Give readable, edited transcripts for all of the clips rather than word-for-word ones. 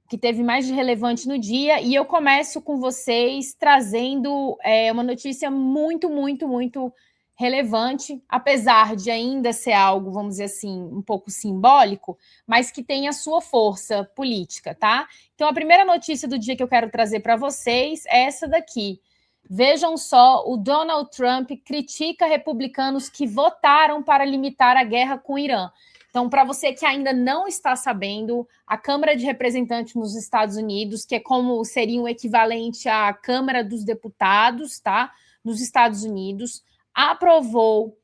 que teve mais de relevante no dia, e eu começo com vocês trazendo uma notícia muito, muito, muito relevante, apesar de ainda ser algo, vamos dizer assim, um pouco simbólico, mas que tem a sua força política, tá? Então, a primeira notícia do dia que eu quero trazer para vocês é essa daqui. Vejam só, o Donald Trump critica republicanos que votaram para limitar a guerra com o Irã. Então, para você que ainda não está sabendo, a Câmara de Representantes nos Estados Unidos, que é como seria o equivalente à Câmara dos Deputados, tá? Nos Estados Unidos, aprovou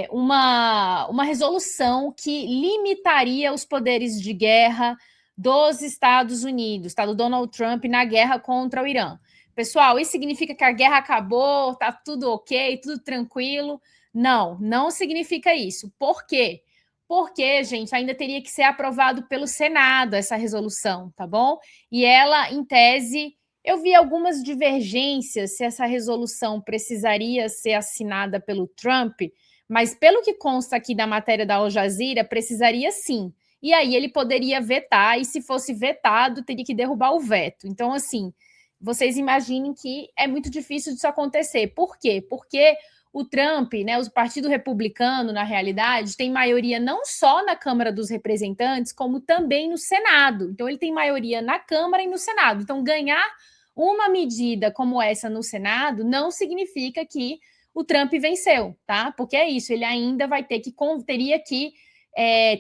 uma resolução que limitaria os poderes de guerra dos Estados Unidos, tá? Do Donald Trump na guerra contra o Irã. Pessoal, isso significa que a guerra acabou, tá tudo ok, tudo tranquilo? Não, não significa isso. Por quê? Porque, gente, ainda teria que ser aprovado pelo Senado essa resolução, tá bom? E ela, em tese, eu vi algumas divergências se essa resolução precisaria ser assinada pelo Trump, mas pelo que consta aqui da matéria da Al Jazeera, precisaria sim. E aí ele poderia vetar, e se fosse vetado, teria que derrubar o veto. Então, assim, vocês imaginem que é muito difícil disso acontecer. Por quê? Porque o Trump, né, o Partido Republicano, na realidade, tem maioria não só na Câmara dos Representantes, como também no Senado. Então, ele tem maioria na Câmara e no Senado. Então, ganhar uma medida como essa no Senado não significa que o Trump venceu, tá? Porque é isso, ele ainda vai ter que, teria que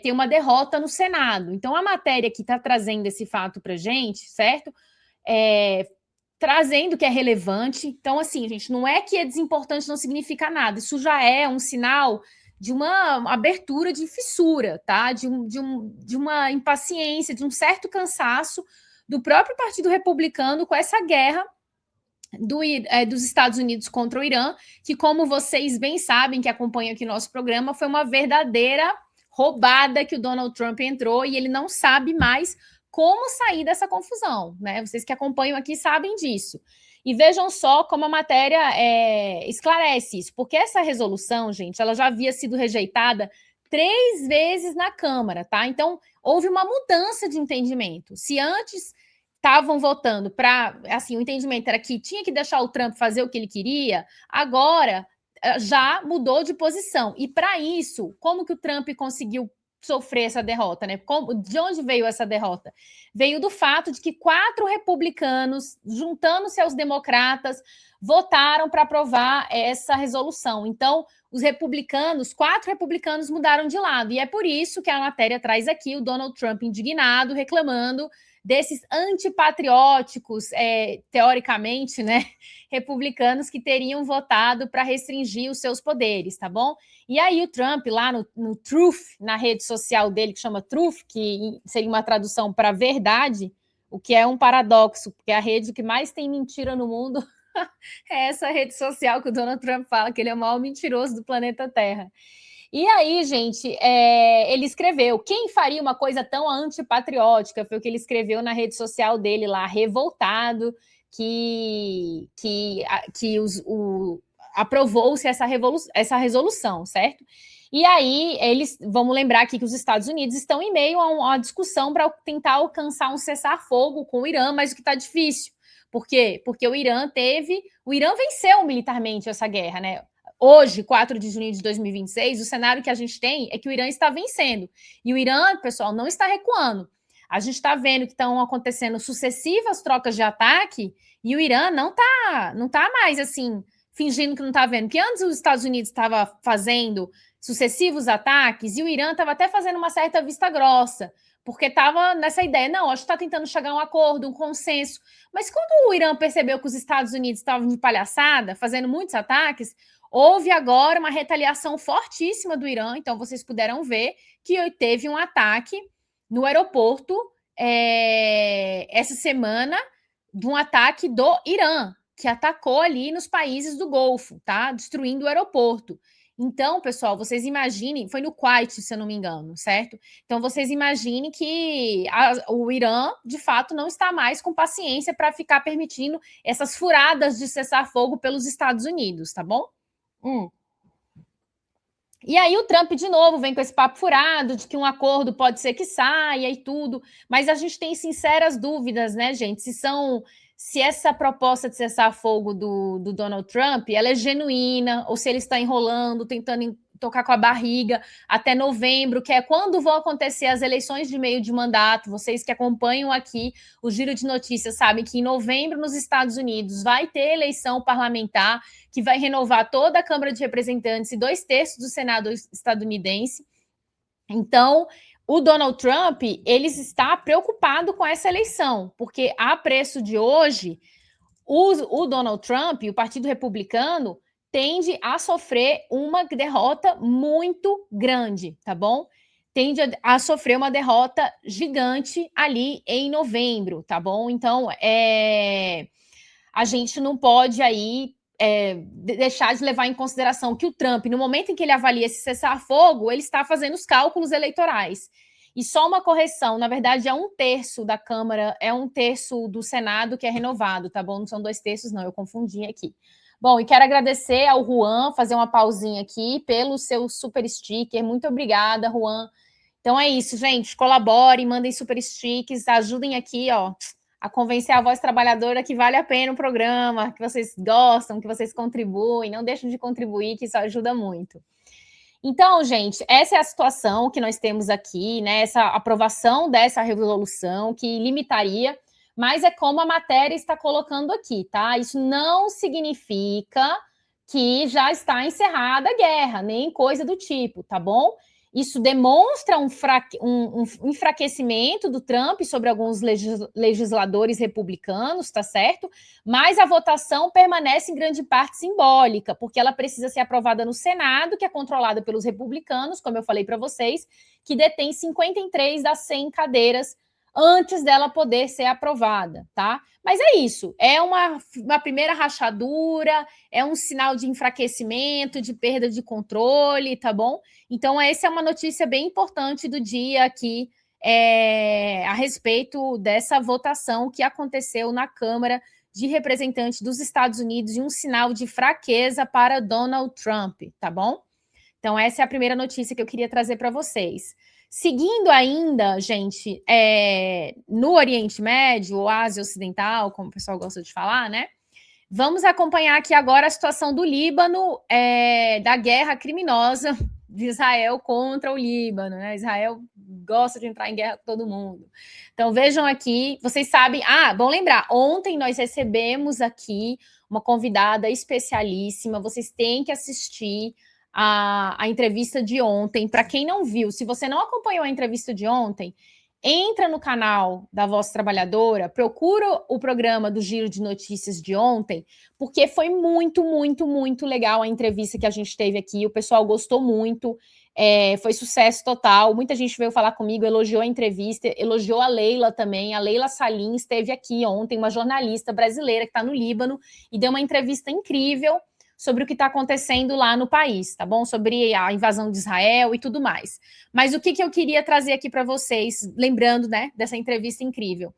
ter uma derrota no Senado. Então, a matéria que está trazendo esse fato para a gente, certo? Trazendo que é relevante. Então, assim, gente, não é que é desimportante, não significa nada. Isso já é um sinal de uma abertura de fissura, tá? De uma impaciência, de um certo cansaço do próprio Partido Republicano com essa guerra dos Estados Unidos contra o Irã, que, como vocês bem sabem, que acompanham aqui nosso programa, foi uma verdadeira roubada que o Donald Trump entrou e ele não sabe mais como sair dessa confusão, né? Vocês que acompanham aqui sabem disso. E vejam só como a matéria esclarece isso, porque essa resolução, gente, ela já havia sido rejeitada 3 vezes na Câmara, tá? Então, houve uma mudança de entendimento. Se antes estavam votando para, assim, o entendimento era que tinha que deixar o Trump fazer o que ele queria, agora já mudou de posição. E para isso, como que o Trump conseguiu sofrer essa derrota, né? De onde veio essa derrota? Veio do fato de que 4 republicanos, juntando-se aos democratas, votaram para aprovar essa resolução. Então, os republicanos, 4 republicanos mudaram de lado. E é por isso que a matéria traz aqui o Donald Trump indignado, reclamando desses antipatrióticos, teoricamente, né, republicanos que teriam votado para restringir os seus poderes, tá bom? E aí o Trump, lá no Truth, na rede social dele, que chama Truth, que seria uma tradução para verdade, o que é um paradoxo, porque a rede que mais tem mentira no mundo é essa rede social que o Donald Trump fala que ele é o maior mentiroso do planeta Terra. E aí, gente, ele escreveu: quem faria uma coisa tão antipatriótica? Foi o que ele escreveu na rede social dele lá, revoltado, que aprovou-se essa resolução, certo? E aí, vamos lembrar aqui que os Estados Unidos estão em meio a uma discussão para tentar alcançar um cessar-fogo com o Irã, mas o que está difícil. Por quê? Porque o Irã venceu militarmente essa guerra, né? Hoje, 4 de junho de 2026, o cenário que a gente tem é que o Irã está vencendo. E o Irã, pessoal, não está recuando. A gente está vendo que estão acontecendo sucessivas trocas de ataque e o Irã não tá mais, assim, fingindo que não está vendo. Que antes os Estados Unidos estava fazendo sucessivos ataques e o Irã estava até fazendo uma certa vista grossa, porque estava nessa ideia, não, acho que está tentando chegar a um acordo, um consenso. Mas quando o Irã percebeu que os Estados Unidos estavam de palhaçada, fazendo muitos ataques, houve agora uma retaliação fortíssima do Irã, então vocês puderam ver que teve um ataque no aeroporto essa semana, de um ataque do Irã, que atacou ali nos países do Golfo, tá? Destruindo o aeroporto. Então, pessoal, vocês imaginem, foi no Kuwait, se eu não me engano, certo? Então, vocês imaginem que o Irã, de fato, não está mais com paciência para ficar permitindo essas furadas de cessar-fogo pelos Estados Unidos, tá bom? E aí o Trump, de novo, vem com esse papo furado de que um acordo pode ser que saia e tudo, mas a gente tem sinceras dúvidas, né, gente, se essa proposta de cessar-fogo do Donald Trump, ela é genuína, ou se ele está enrolando, tentando tocar com a barriga até novembro, que é quando vão acontecer as eleições de meio de mandato. Vocês que acompanham aqui o Giro de Notícias sabem que em novembro nos Estados Unidos vai ter eleição parlamentar, que vai renovar toda a Câmara de Representantes e 2/3 do Senado estadunidense. Então, o Donald Trump, ele está preocupado com essa eleição, porque a preço de hoje, o Donald Trump e o Partido Republicano tende a sofrer uma derrota muito grande, tá bom? Tende a sofrer uma derrota gigante ali em novembro, tá bom? Então, a gente não pode aí deixar de levar em consideração que o Trump, no momento em que ele avalia esse cessar-fogo, ele está fazendo os cálculos eleitorais. E só uma correção, na verdade, é 1/3 da Câmara, é 1/3 do Senado que é renovado, tá bom? Não são 2/3, não, eu confundi aqui. Bom, e quero agradecer ao Juan, fazer uma pausinha aqui, pelo seu super sticker. Muito obrigada, Juan. Então é isso, gente. Colaborem, mandem super stickers, ajudem aqui, ó, a convencer a voz trabalhadora que vale a pena o programa, que vocês gostam, que vocês contribuem. Não deixem de contribuir, que isso ajuda muito. Então, gente, essa é a situação que nós temos aqui, né? Essa aprovação dessa resolução que limitaria, mas é como a matéria está colocando aqui, tá? Isso não significa que já está encerrada a guerra, nem coisa do tipo, tá bom? Isso demonstra um enfraquecimento do Trump sobre alguns legisladores republicanos, tá certo? Mas a votação permanece em grande parte simbólica, porque ela precisa ser aprovada no Senado, que é controlado pelos republicanos, como eu falei para vocês, que detém 53 das 100 cadeiras antes dela poder ser aprovada, tá? Mas é isso, é uma primeira rachadura, é um sinal de enfraquecimento, de perda de controle, tá bom? Então, essa é uma notícia bem importante do dia aqui, a respeito dessa votação que aconteceu na Câmara de Representantes dos Estados Unidos e um sinal de fraqueza para Donald Trump, tá bom? Então, essa é a primeira notícia que eu queria trazer para vocês. Seguindo ainda, gente, no Oriente Médio, ou Ásia Ocidental, como o pessoal gosta de falar, né? Vamos acompanhar aqui agora a situação do Líbano, da guerra criminosa de Israel contra o Líbano, né? Israel gosta de entrar em guerra com todo mundo. Então, vejam aqui, vocês sabem... bom lembrar, ontem nós recebemos aqui uma convidada especialíssima, vocês têm que assistir a entrevista de ontem. Para quem não viu, se você não acompanhou a entrevista de ontem, entra no canal da Voz Trabalhadora, procura o programa do Giro de Notícias de ontem, porque foi muito, muito, muito legal a entrevista que a gente teve aqui, o pessoal gostou muito, foi sucesso total, muita gente veio falar comigo, elogiou a entrevista, elogiou a Leila também, a Leila Salim esteve aqui ontem, uma jornalista brasileira que está no Líbano, e deu uma entrevista incrível sobre o que está acontecendo lá no país, tá bom? Sobre a invasão de Israel e tudo mais. Mas o que eu queria trazer aqui para vocês, lembrando, né, dessa entrevista incrível,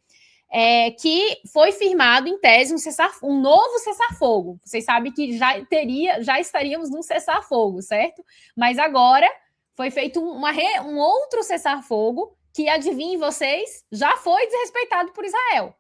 que foi firmado em tese um novo cessar-fogo. Vocês sabem que já estaríamos num cessar-fogo, certo? Mas agora foi feito um outro cessar-fogo que, adivinhem vocês, já foi desrespeitado por Israel.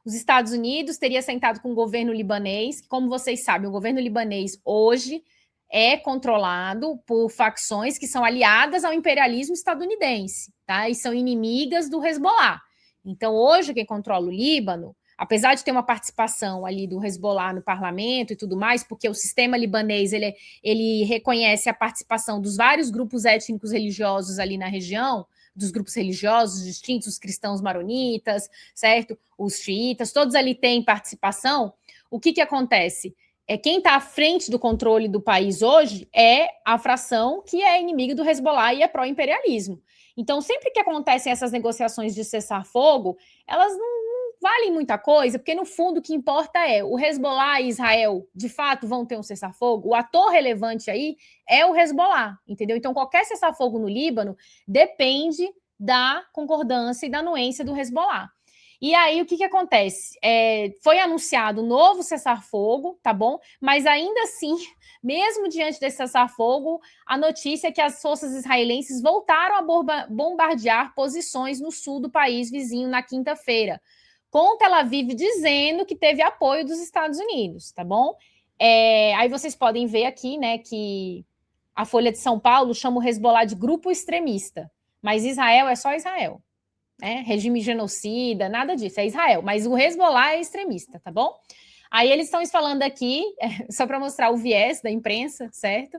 Os Estados Unidos teria sentado com o governo libanês, que, como vocês sabem, o governo libanês hoje é controlado por facções que são aliadas ao imperialismo estadunidense, tá? E são inimigas do Hezbollah. Então, hoje, quem controla o Líbano, apesar de ter uma participação ali do Hezbollah no parlamento e tudo mais, porque o sistema libanês ele reconhece a participação dos vários grupos étnicos religiosos ali na região, dos grupos religiosos distintos, os cristãos maronitas, certo? Os xiitas, todos ali têm participação. O que acontece? Quem está à frente do controle do país hoje é a fração que é inimiga do Hezbollah e é pró-imperialismo. Então, sempre que acontecem essas negociações de cessar-fogo, elas não valem muita coisa, porque no fundo o que importa é o Hezbollah e Israel, de fato, vão ter um cessar-fogo. O ator relevante aí é o Hezbollah, entendeu? Então, qualquer cessar-fogo no Líbano depende da concordância e da anuência do Hezbollah. E aí, o que acontece? Foi anunciado um novo cessar-fogo, tá bom? Mas ainda assim, mesmo diante desse cessar-fogo, a notícia é que as forças israelenses voltaram a bombardear posições no sul do país vizinho na quinta-feira, com Tel Aviv dizendo que teve apoio dos Estados Unidos, tá bom? Aí vocês podem ver aqui, né, que a Folha de São Paulo chama o Hezbollah de grupo extremista, mas Israel é só Israel. Regime genocida, nada disso, é Israel, mas o Hezbollah é extremista, tá bom? Aí eles estão falando aqui, só para mostrar o viés da imprensa, certo?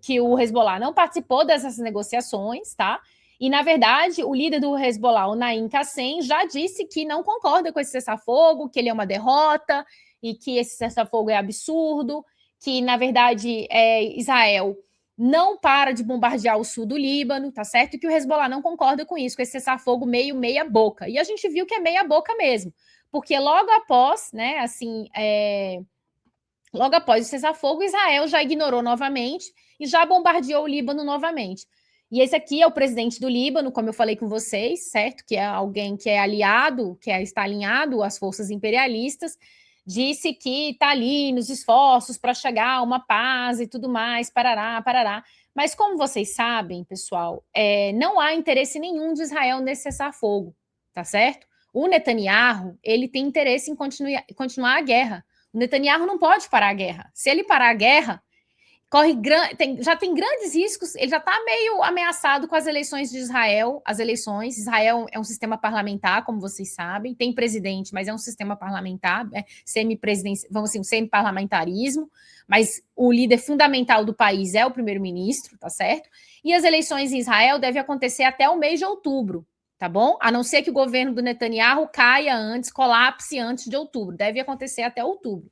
Que o Hezbollah não participou dessas negociações, tá? E, na verdade, o líder do Hezbollah, o Naim Qassem, já disse que não concorda com esse cessar-fogo, que ele é uma derrota e que esse cessar-fogo é absurdo, que, na verdade, Israel não para de bombardear o sul do Líbano, tá certo? E que o Hezbollah não concorda com isso, com esse cessar-fogo meio meia-boca. E a gente viu que é meia-boca mesmo, porque logo após, né, assim, logo após o cessar-fogo, Israel já ignorou novamente e já bombardeou o Líbano novamente. E esse aqui é o presidente do Líbano, como eu falei com vocês, certo? Que é alguém que é aliado, está alinhado às forças imperialistas, disse que está ali nos esforços para chegar a uma paz e tudo mais, parará, parará. Mas como vocês sabem, pessoal, não há interesse nenhum de Israel nesse cessar-fogo, tá certo? O Netanyahu, ele tem interesse em continuar a guerra. O Netanyahu não pode parar a guerra. Se ele parar a guerra, já tem grandes riscos, ele já está meio ameaçado com as eleições de Israel. Israel é um sistema parlamentar, como vocês sabem, tem presidente, mas é um sistema parlamentar, vamos assim, um semi-parlamentarismo, mas o líder fundamental do país é o primeiro-ministro, tá certo? E as eleições em Israel devem acontecer até o mês de outubro, tá bom? A não ser que o governo do Netanyahu caia antes, colapse antes de outubro, deve acontecer até outubro.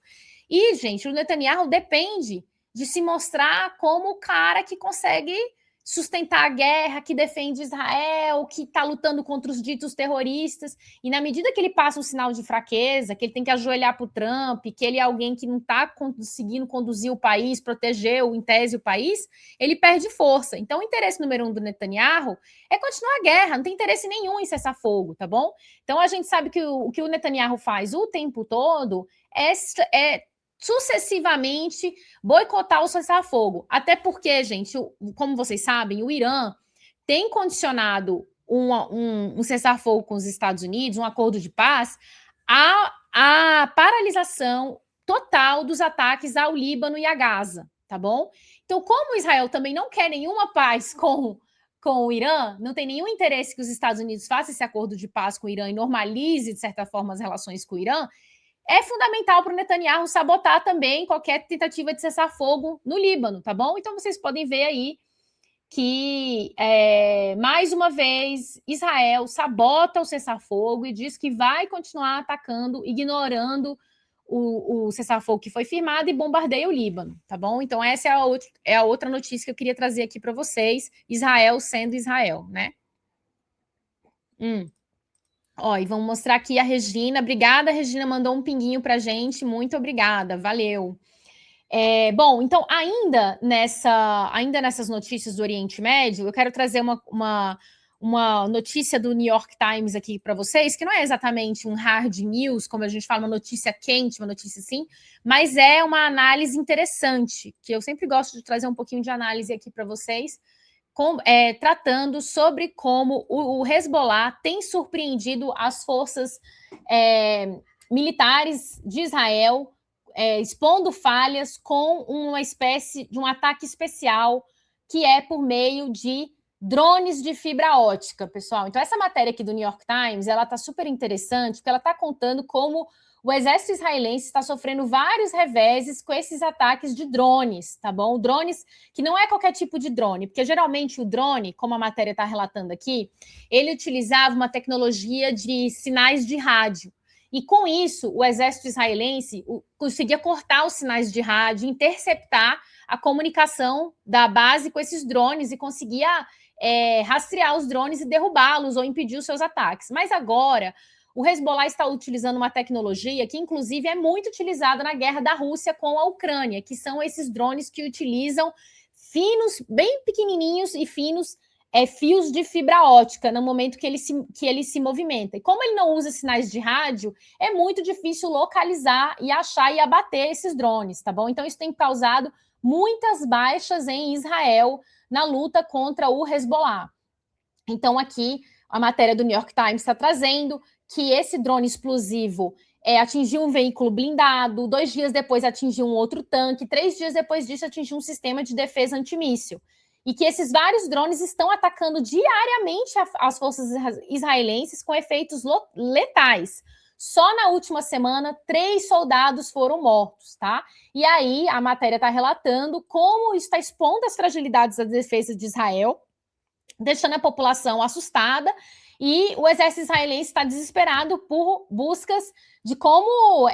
E, gente, o Netanyahu depende de se mostrar como o cara que consegue sustentar a guerra, que defende Israel, que está lutando contra os ditos terroristas. E na medida que ele passa um sinal de fraqueza, que ele tem que ajoelhar para o Trump, que ele é alguém que não está conseguindo conduzir o país, proteger, em tese, o país, ele perde força. Então, o interesse número 1 do Netanyahu é continuar a guerra, não tem interesse nenhum em cessar fogo, tá bom? Então, a gente sabe que o que o Netanyahu faz o tempo todo é sucessivamente boicotar o cessar-fogo. Até porque, gente, como vocês sabem, o Irã tem condicionado um cessar-fogo com os Estados Unidos, um acordo de paz, a paralisação total dos ataques ao Líbano e a Gaza, tá bom? Então, como Israel também não quer nenhuma paz com o Irã, não tem nenhum interesse que os Estados Unidos façam esse acordo de paz com o Irã e normalize, de certa forma, as relações com o Irã, é fundamental para o Netanyahu sabotar também qualquer tentativa de cessar-fogo no Líbano, tá bom? Então, vocês podem ver aí que, mais uma vez, Israel sabota o cessar-fogo e diz que vai continuar atacando, ignorando o cessar-fogo que foi firmado e bombardeia o Líbano, tá bom? Então, essa é a outra notícia que eu queria trazer aqui para vocês, Israel sendo Israel, né? Ó, e vamos mostrar aqui a Regina. Obrigada, Regina, mandou um pinguinho para a gente. Muito obrigada, valeu. Bom, então, ainda nessas notícias do Oriente Médio, eu quero trazer uma notícia do New York Times aqui para vocês, que não é exatamente um hard news, como a gente fala, uma notícia quente, uma notícia assim, mas é uma análise interessante, que eu sempre gosto de trazer um pouquinho de análise aqui para vocês, tratando sobre como o Hezbollah tem surpreendido as forças militares de Israel, expondo falhas com uma espécie de um ataque especial que é por meio de drones de fibra ótica, pessoal. Então, essa matéria aqui do New York Times, ela está super interessante, porque ela está contando como o exército israelense está sofrendo vários reveses com esses ataques de drones, tá bom? Drones que não é qualquer tipo de drone, porque geralmente o drone, como a matéria está relatando aqui, ele utilizava uma tecnologia de sinais de rádio. E com isso, o exército israelense conseguia cortar os sinais de rádio, interceptar a comunicação da base com esses drones e conseguia rastrear os drones e derrubá-los ou impedir os seus ataques. Mas agora, o Hezbollah está utilizando uma tecnologia que, inclusive, é muito utilizada na guerra da Rússia com a Ucrânia, que são esses drones que utilizam finos, bem pequenininhos e finos, fios de fibra ótica no momento que ele se movimenta. E como ele não usa sinais de rádio, é muito difícil localizar e achar e abater esses drones, tá bom? Então isso tem causado muitas baixas em Israel na luta contra o Hezbollah. Então aqui a matéria do New York Times está trazendo que esse drone explosivo atingiu um veículo blindado, 2 dias depois atingiu um outro tanque, 3 dias depois disso atingiu um sistema de defesa antimíssil. E que esses vários drones estão atacando diariamente as forças israelenses com efeitos letais. Só na última semana, 3 soldados foram mortos, tá? E aí a matéria está relatando como está expondo as fragilidades da defesa de Israel, deixando a população assustada, e o exército israelense está desesperado por buscas de como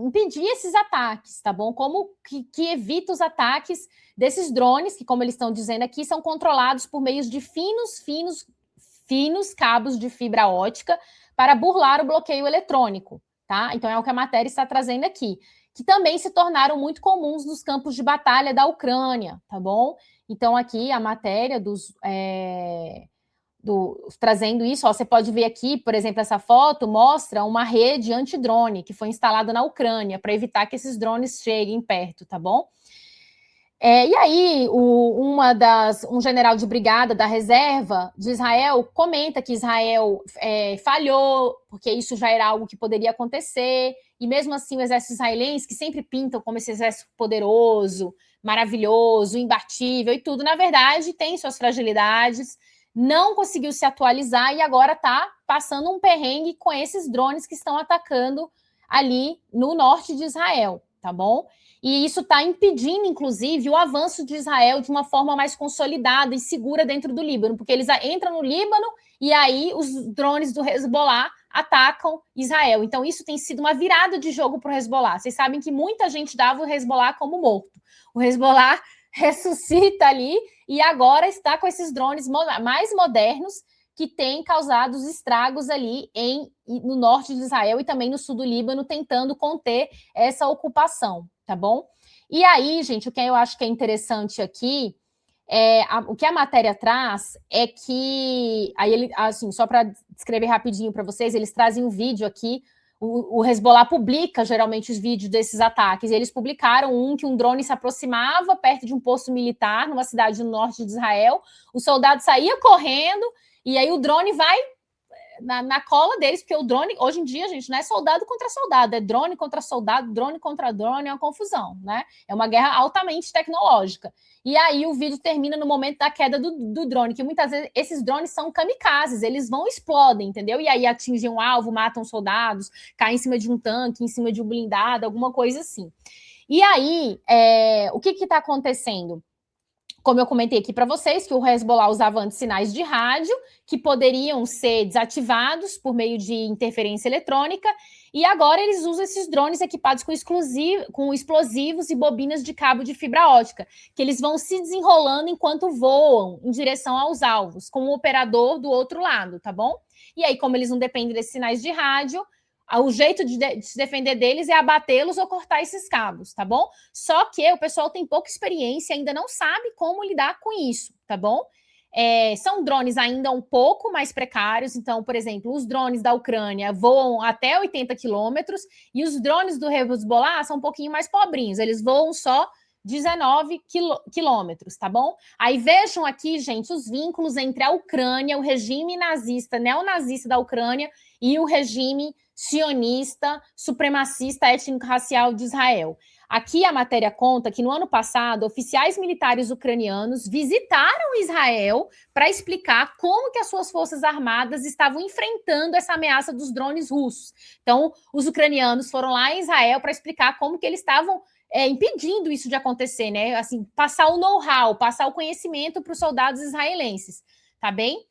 impedir esses ataques, tá bom? Como que evita os ataques desses drones, que, como eles estão dizendo aqui, são controlados por meio de finos cabos de fibra ótica para burlar o bloqueio eletrônico, tá? Então é o que a matéria está trazendo aqui, que também se tornaram muito comuns nos campos de batalha da Ucrânia, tá bom? Então aqui a matéria trazendo isso, ó, você pode ver aqui, por exemplo, essa foto mostra uma rede antidrone que foi instalada na Ucrânia para evitar que esses drones cheguem perto, tá bom? E aí, um general de brigada da reserva de Israel comenta que Israel falhou, porque isso já era algo que poderia acontecer, e mesmo assim o exército israelense, que sempre pintam como esse exército poderoso, maravilhoso, imbatível e tudo, na verdade tem suas fragilidades, não conseguiu se atualizar e agora está passando um perrengue com esses drones que estão atacando ali no norte de Israel, tá bom? E isso está impedindo, inclusive, o avanço de Israel de uma forma mais consolidada e segura dentro do Líbano, porque eles entram no Líbano e aí os drones do Hezbollah atacam Israel. Então isso tem sido uma virada de jogo para o Hezbollah. Vocês sabem que muita gente dava o Hezbollah como morto. O Hezbollah ressuscita ali e agora está com esses drones mais modernos que têm causado os estragos ali no norte de Israel e também no sul do Líbano, tentando conter essa ocupação, tá bom? E aí, gente, o que eu acho que é interessante aqui, o que a matéria traz é que, aí ele, assim, só para descrever rapidinho para vocês, eles trazem um vídeo aqui. O Hezbollah publica geralmente os vídeos desses ataques. E eles publicaram que um drone se aproximava perto de um posto militar numa cidade no norte de Israel. O soldado saía correndo e aí o drone vai na cola deles, porque o drone, hoje em dia, gente, não é soldado contra soldado, é drone contra soldado, drone contra drone, é uma confusão, né? É uma guerra altamente tecnológica. E aí o vídeo termina no momento da queda do drone, que muitas vezes esses drones são kamikazes, eles vão explodem, entendeu? E aí atingem um alvo, matam soldados, caem em cima de um tanque, em cima de um blindado, alguma coisa assim. E aí, o que está acontecendo? Como eu comentei aqui para vocês, que o Hezbollah usava antes sinais de rádio, que poderiam ser desativados por meio de interferência eletrônica, e agora eles usam esses drones equipados com explosivos e bobinas de cabo de fibra ótica, que eles vão se desenrolando enquanto voam em direção aos alvos, com o operador do outro lado, tá bom? E aí, como eles não dependem desses sinais de rádio, o jeito de se defender deles é abatê-los ou cortar esses cabos, tá bom? Só que o pessoal tem pouca experiência, ainda não sabe como lidar com isso, tá bom? São drones ainda um pouco mais precários, então, por exemplo, os drones da Ucrânia voam até 80 quilômetros e os drones do Hezbollah são um pouquinho mais pobrinhos, eles voam só 19 quilômetros, tá bom? Aí vejam aqui, gente, os vínculos entre a Ucrânia, o regime nazista, neonazista da Ucrânia e o regime sionista, supremacista étnico-racial de Israel. Aqui a matéria conta que no ano passado, oficiais militares ucranianos visitaram Israel para explicar como que as suas forças armadas estavam enfrentando essa ameaça dos drones russos. Então, os ucranianos foram lá em Israel para explicar como que eles estavam impedindo isso de acontecer, né? Assim, passar o know-how, passar o conhecimento para os soldados israelenses, tá bem?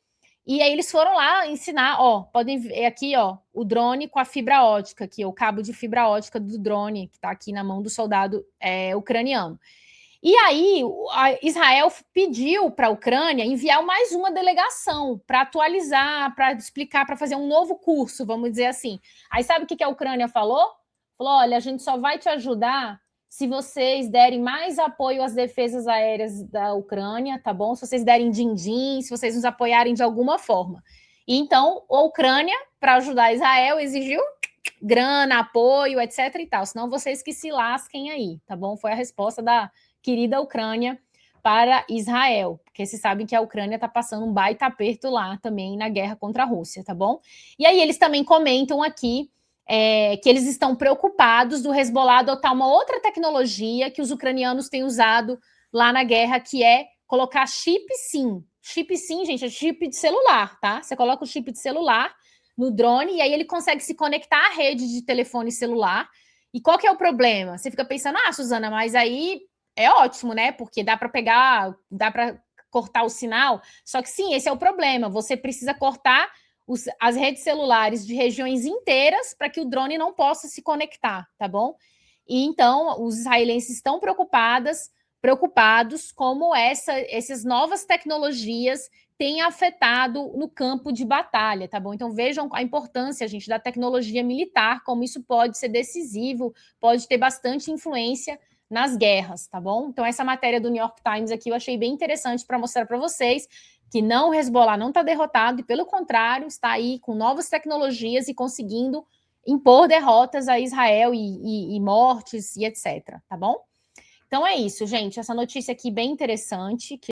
E aí eles foram lá ensinar, ó, podem ver aqui, ó, o drone com a fibra ótica, aqui, o cabo de fibra ótica do drone, que está aqui na mão do soldado ucraniano. E aí, Israel pediu para a Ucrânia enviar mais uma delegação para atualizar, para explicar, para fazer um novo curso, vamos dizer assim. Aí sabe o que a Ucrânia falou? Falou, olha, a gente só vai te ajudar se vocês derem mais apoio às defesas aéreas da Ucrânia, tá bom? Se vocês derem din-din, se vocês nos apoiarem de alguma forma. E então, a Ucrânia, para ajudar Israel, exigiu grana, apoio, etc e tal. Senão vocês que se lasquem aí, tá bom? Foi a resposta da querida Ucrânia para Israel, porque vocês sabem que a Ucrânia está passando um baita aperto lá também na guerra contra a Rússia, tá bom? E aí eles também comentam aqui que eles estão preocupados do Hezbollah adotar uma outra tecnologia que os ucranianos têm usado lá na guerra, que é colocar chip SIM. Chip SIM, gente, é chip de celular, tá? Você coloca o chip de celular no drone e aí ele consegue se conectar à rede de telefone celular. E qual que é o problema? Você fica pensando, Suzana, mas aí é ótimo, né? Porque dá para pegar, dá para cortar o sinal. Só que sim, esse é o problema. Você precisa cortar as redes celulares de regiões inteiras para que o drone não possa se conectar, tá bom? E então os israelenses estão preocupados como essas novas tecnologias têm afetado no campo de batalha, tá bom? Então vejam a importância, gente, da tecnologia militar, como isso pode ser decisivo, pode ter bastante influência nas guerras, tá bom? Então essa matéria do New York Times aqui eu achei bem interessante para mostrar para vocês que não, o Hezbollah não está derrotado e, pelo contrário, está aí com novas tecnologias e conseguindo impor derrotas a Israel e mortes e etc, tá bom? Então é isso, gente. Essa notícia aqui bem interessante, que